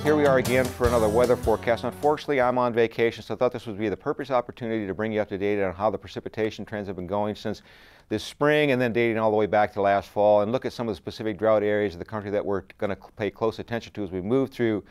Here we are again for another weather forecast. Unfortunately, I'm on vacation, so I thought this would be the perfect opportunity to bring you up to date on how the precipitation trends have been going since this spring and then dating all the way back to last fall, and look at some of the specific drought areas of the country that we're going to pay close attention to as we move through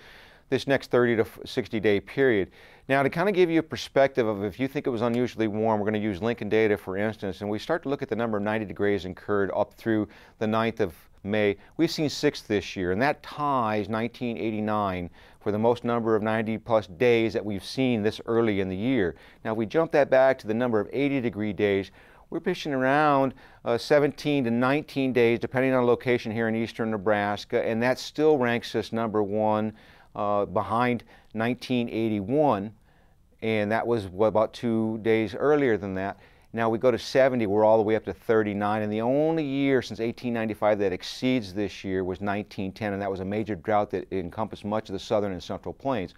this next 30 to 60 day period. Now, to kind of give you a perspective of if you think it was unusually warm, we're going to use Lincoln data for instance, and we start to look at the number of 90 degrees incurred up through the 9th of May. We've seen 6 this year, and that ties 1989 for the most number of 90-plus days that we've seen this early in the year. Now, if we jump that back to the number of 80-degree days, we're pitching around 17 to 19 days, depending on location here in eastern Nebraska, and that still ranks us number one behind 1981, and that was about 2 days earlier than that. Now we go to 70, we're all the way up to 39, and the only year since 1895 that exceeds this year was 1910, and that was a major drought that encompassed much of the southern and central plains.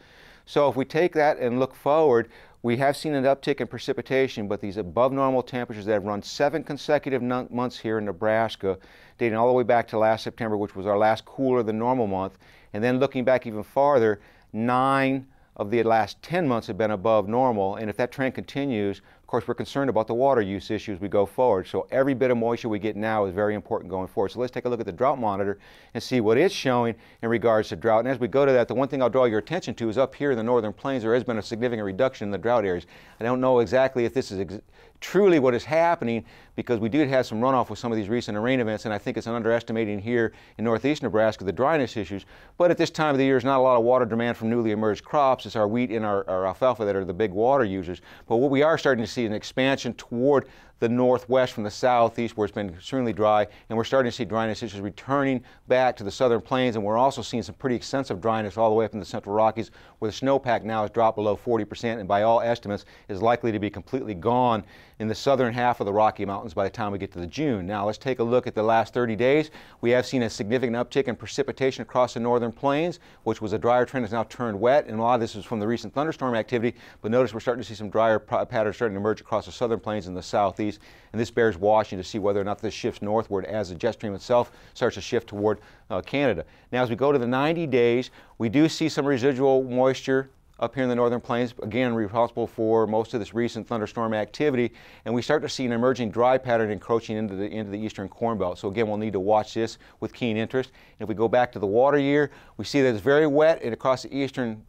So if we take that and look forward, we have seen an uptick in precipitation, but these above normal temperatures that have run 7 consecutive months here in Nebraska, dating all the way back to last September, which was our last cooler than normal month, and then looking back even farther, 9 of the last 10 months have been above normal, and if that trend continues, of course, we're concerned about the water use issue as we go forward. So every bit of moisture we get now is very important going forward. So let's take a look at the drought monitor and see what it's showing in regards to drought. And as we go to that, the one thing I'll draw your attention to is up here in the northern plains, there has been a significant reduction in the drought areas. I don't know exactly if this is truly what is happening, because we did have some runoff with some of these recent rain events, and I think it's an underestimating here in northeast Nebraska the dryness issues. But at this time of the year, there's not a lot of water demand from newly emerged crops. It's our wheat and our alfalfa that are the big water users. But what we are starting to see is an expansion toward the northwest from the southeast, where it's been extremely dry, and we're starting to see dryness issues returning back to the southern plains, and we're also seeing some pretty extensive dryness all the way up in the central Rockies, where the snowpack now has dropped below 40%, and by all estimates is likely to be completely gone in the southern half of the Rocky Mountains by the time we get to the June. Now let's take a look at the last 30 days. We have seen a significant uptick in precipitation across the northern plains, which was a drier trend has now turned wet, and a lot of this is from the recent thunderstorm activity, but notice we're starting to see some drier patterns starting to emerge across the southern plains and the southeast. And this bears watching to see whether or not this shifts northward as the jet stream itself starts to shift toward Canada. Now, as we go to the 90 days, we do see some residual moisture up here in the northern plains, again responsible for most of this recent thunderstorm activity, and we start to see an emerging dry pattern encroaching into the eastern corn belt. So again, we'll need to watch this with keen interest. And if we go back to the water year, we see that it's very wet and across the eastern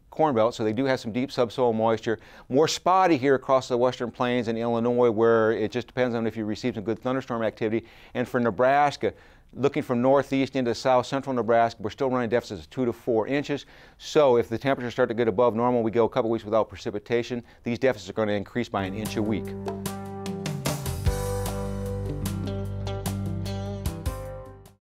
corn belt, so they do have some deep subsoil moisture. More spotty here across the western plains in Illinois, where it just depends on if you receive some good thunderstorm activity. And for Nebraska, looking from northeast into south central Nebraska, we're still running deficits of 2 to 4 inches. So if the temperatures start to get above normal, we go a couple weeks without precipitation, these deficits are going to increase by 1 inch a week.